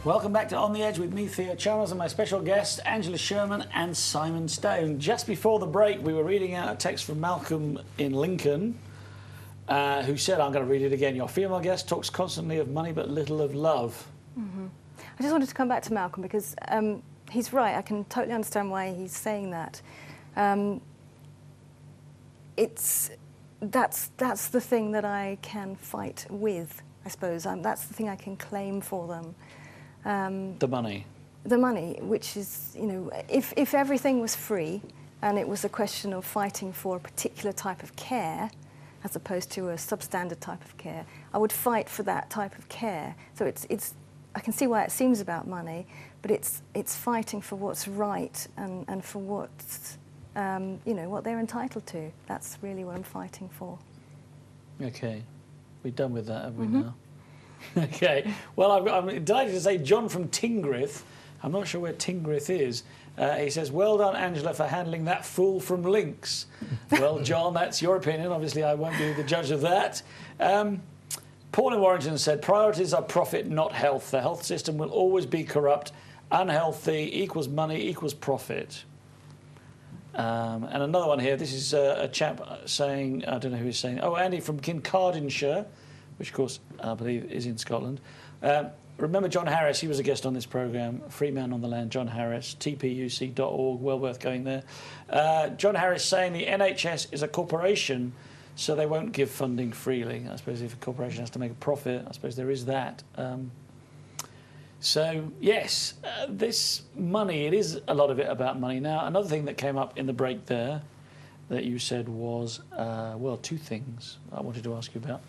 Welcome back to On the Edge with me, Theo Chalmers, and my special guests, Angela Sherman and Simon Stone. Just before the break, we were reading out a text from Malcolm in Lincoln, who said, I'm going to read it again, your female guest talks constantly of money but little of love. Mm-hmm. I just wanted to come back to Malcolm because he's right. I can totally understand why he's saying that. That's the thing that I can fight with, I suppose. That's the thing I can claim for them. The money. The money, which is, you know, if everything was free and it was a question of fighting for a particular type of care as opposed to a substandard type of care, I would fight for that type of care. So it's I can see why it seems about money, but it's fighting for what's right and for what's, you know, what they're entitled to. That's really what I'm fighting for. Okay. We're done with that, have we now? Okay. Well, I'm delighted to say John from Tingrith. I'm not sure where Tingrith is. He says, well done, Angela, for handling that fool from Links. Well, John, that's your opinion. Obviously, I won't be the judge of that. Paul in Warrington said, priorities are profit, not health. The health system will always be corrupt. Unhealthy equals money equals profit. And another one here. This is a chap saying, I don't know who he's saying. Oh, Andy from Kincardineshire, which, of course, I believe is in Scotland. Remember John Harris, he was a guest on this programme, Free Man on the Land, John Harris, tpuc.org, well worth going there. John Harris saying the NHS is a corporation, so they won't give funding freely. I suppose if a corporation has to make a profit, I suppose there is that. So, yes, this money, it is a lot of it about money. Now, another thing that came up in the break there that you said was, well, two things I wanted to ask you about.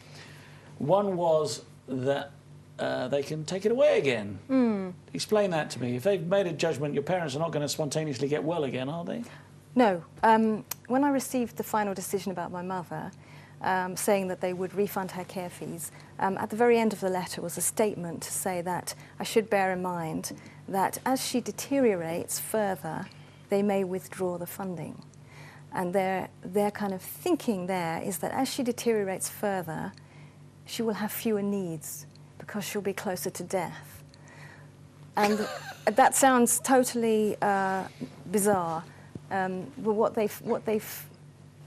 One was that they can take it away again. Explain that to me. If they've made a judgment, your parents are not going to spontaneously get well again, are they? No. When I received the final decision about my mother, saying that they would refund her care fees, at the very end of the letter was a statement to say that I should bear in mind that as she deteriorates further, they may withdraw the funding. And their kind of thinking there is that as she deteriorates further, she will have fewer needs because she'll be closer to death. And that sounds totally bizarre. But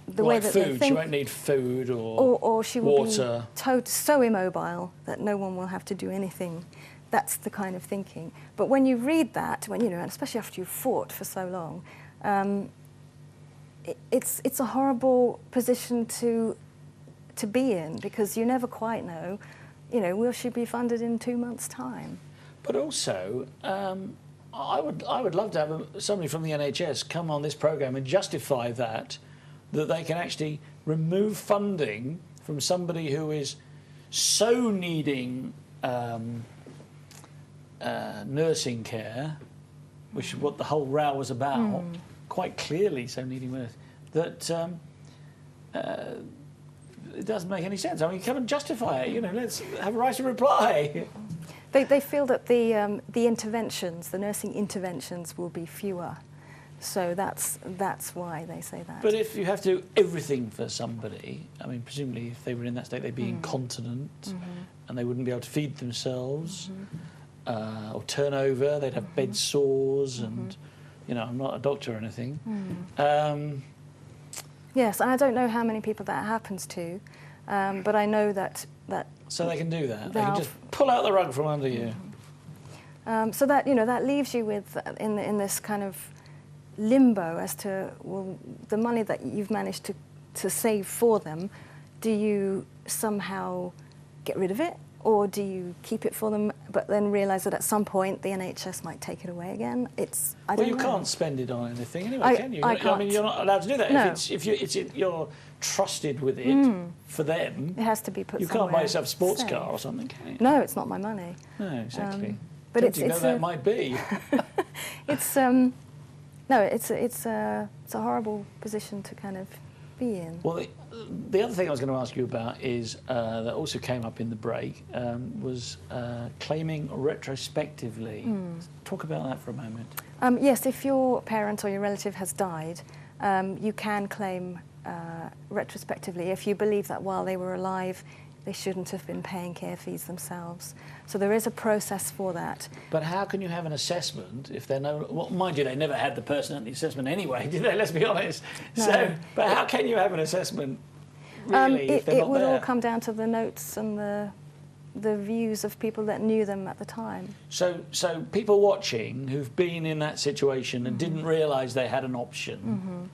the way that food. they think, she won't need food or she will water. Be so immobile that no one will have to do anything. That's the kind of thinking. But when you read that, when you know, and especially after you've fought for so long, it's a horrible position to be in because you never quite know, you know, will she be funded in 2 months' time? But also, I would love to have somebody from the NHS come on this programme and justify that they can actually remove funding from somebody who is so needing nursing care, which is what the whole row was about, quite clearly so needing nursing, that it doesn't make any sense. I mean, come and justify it. You know, let's have a right to reply. They feel that the interventions, the nursing interventions, will be fewer. So that's why they say that. But if you have to do everything for somebody, I mean, presumably if they were in that state, they'd be incontinent and they wouldn't be able to feed themselves or turn over. They'd have bed sores and, you know, I'm not a doctor or anything. Yes, and I don't know how many people that happens to, but I know that... So they can do that? They can just pull out the rug from under you? So that, you know, that leaves you with, in this kind of limbo as to, well, the money that you've managed to save for them, do you somehow get rid of it? Or do you keep it for them, but then realise that at some point the NHS might take it away again? I don't know. Can't spend it on anything anyway, can you? I can't. I mean, you're not allowed to do that. No. If you're trusted with it for them, it has to be put you somewhere. can't buy yourself a sports safe. car or something, can you? No, it's not my money. No, exactly. But that might be. It's no, it's a horrible position to kind of be in. Well, the other thing I was going to ask you about is that also came up in the break was claiming retrospectively. Talk about that for a moment. Yes, if your parent or your relative has died, you can claim retrospectively if you believe that while they were alive, they shouldn't have been paying care fees themselves. So there is a process for that. But how can you have an assessment if they're no... Well, mind you, they never had the personality assessment anyway, did they? Let's be honest. No. So, but how can you have an assessment, really, if they're not It would there? all come down to the notes and the views of people that knew them at the time. So people watching who've been in that situation and didn't realise they had an option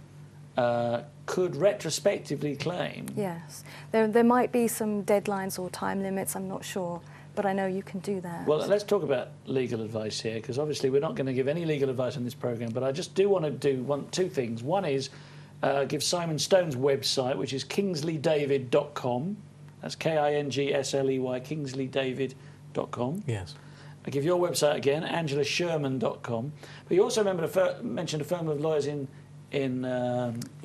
could retrospectively claim... Yes. There might be some deadlines or time limits, I'm not sure, but I know you can do that. Well, let's talk about legal advice here, because obviously we're not going to give any legal advice on this programme, but I just do want to do two things. One is give Simon Stone's website, which is kingsleydavid.com. That's K-I-N-G-S-L-E-Y, kingsleydavid.com. Yes. I give your website again, angelasherman.com. But you also mentioned a firm of lawyers in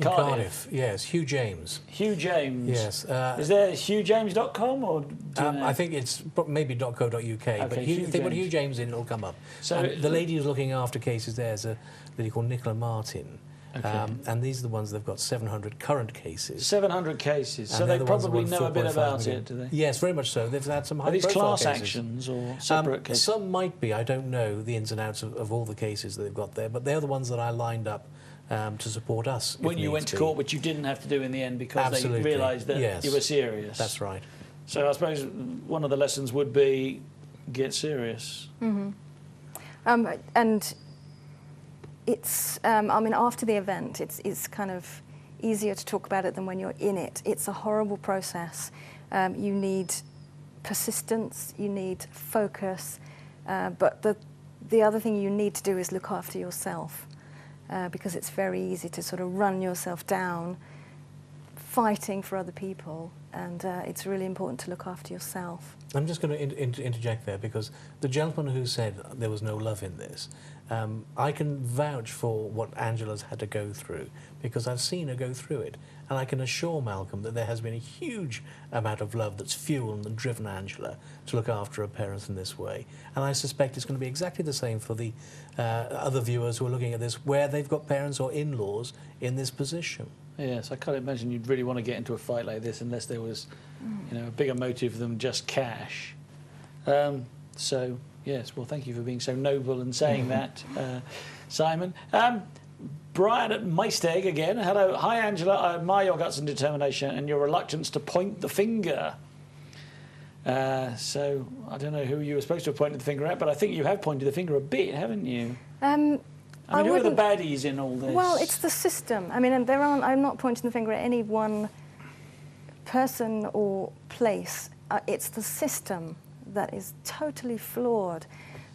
Cardiff. Yes. Hugh James. Hugh James. Yes. Is there hughjames.com or? Do you know? I think it's maybe .co.uk. But put Hugh James in, it'll come up. So the lady who's looking after cases there is a lady called Nicola Martin. Okay. And these are the ones that have got 700 current cases. 700 cases. So they probably know a bit about it, do they? Yes, very much so. They've had some high-profile cases. Are these class actions or separate cases? Some might be. I don't know the ins and outs of all the cases that they've got there, but they're the ones that I lined up to support us. When you went to court, which you didn't have to do in the end because they realised that you were serious. That's right. So I suppose one of the lessons would be get serious. Mm-hmm. And it's, I mean, after the event, it's kind of easier to talk about it than when you're in it. It's a horrible process. You need persistence, you need focus, but the other thing you need to do is look after yourself. Because it's very easy to sort of run yourself down fighting for other people, and it's really important to look after yourself. I'm just going to interject there, because the gentleman who said there was no love in this, I can vouch for what Angela's had to go through, because I've seen her go through it, and I can assure Malcolm that there has been a huge amount of love that's fueled and driven Angela to look after her parents in this way. And I suspect it's going to be exactly the same for the other viewers who are looking at this, where they've got parents or in-laws in this position. Yes, I can't imagine you'd really want to get into a fight like this unless there was, you know, a bigger motive than just cash. So, yes, well, thank you for being so noble and saying that, Simon. Brian at Maesteg again. Hello. Hi, Angela. I admire your guts and determination and your reluctance to point the finger. So, I don't know who you were supposed to have pointed the finger at, but I think you have pointed the finger a bit, haven't you? I mean, who are the baddies in all this? Well, it's the system. I mean, I'm not pointing the finger at any one person or place. It's the system that is totally flawed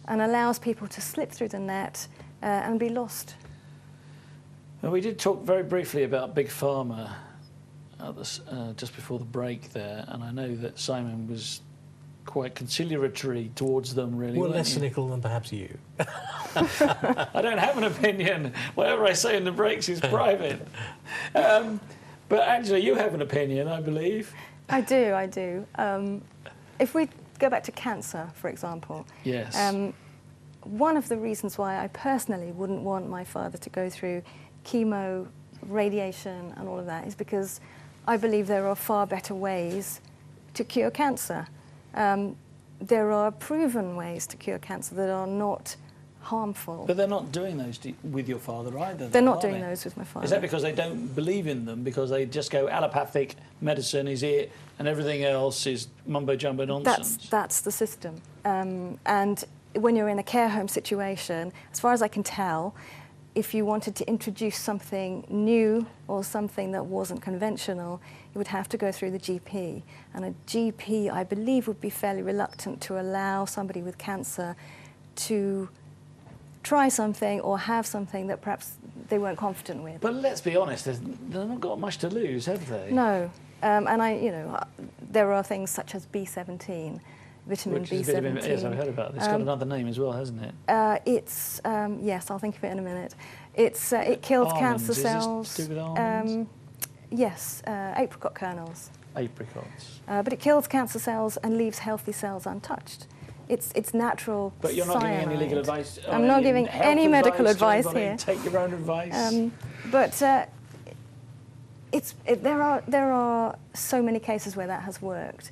and allows people to slip through the net and be lost. Well, we did talk very briefly about Big Pharma just before the break there, and I know that Simon was quite conciliatory towards them, really. Well, less cynical than perhaps you. I don't have an opinion. Whatever I say in the breaks is private. But Angela, you have an opinion, I believe. I do. If we go back to cancer, for example. Yes. One of the reasons why I personally wouldn't want my father to go through chemo, radiation and all of that is because I believe there are far better ways to cure cancer. There are proven ways to cure cancer that are not harmful. But they're not doing those with your father either. They're not doing those with my father. Is that because they don't believe in them? Because they just go allopathic medicine is it, and everything else is mumbo-jumbo nonsense? That's the system. And when you're in a care home situation, as far as I can tell, if you wanted to introduce something new or something that wasn't conventional, you would have to go through the GP. And a GP, I believe, would be fairly reluctant to allow somebody with cancer to try something or have something that perhaps they weren't confident with. But let's be honest, they've not got much to lose, have they? No. And there are things such as B17, vitamin B17. Yes, I've heard about it. It's got another name as well, hasn't it? Yes, I'll think of it in a minute. It kills cancer cells. Is this to do with almonds? Yes, apricot kernels. Apricots. But it kills cancer cells and leaves healthy cells untouched. It's natural. But you're not cyanide. giving any legal advice. I'm not giving any medical advice here. Take your own advice. But there are so many cases where that has worked.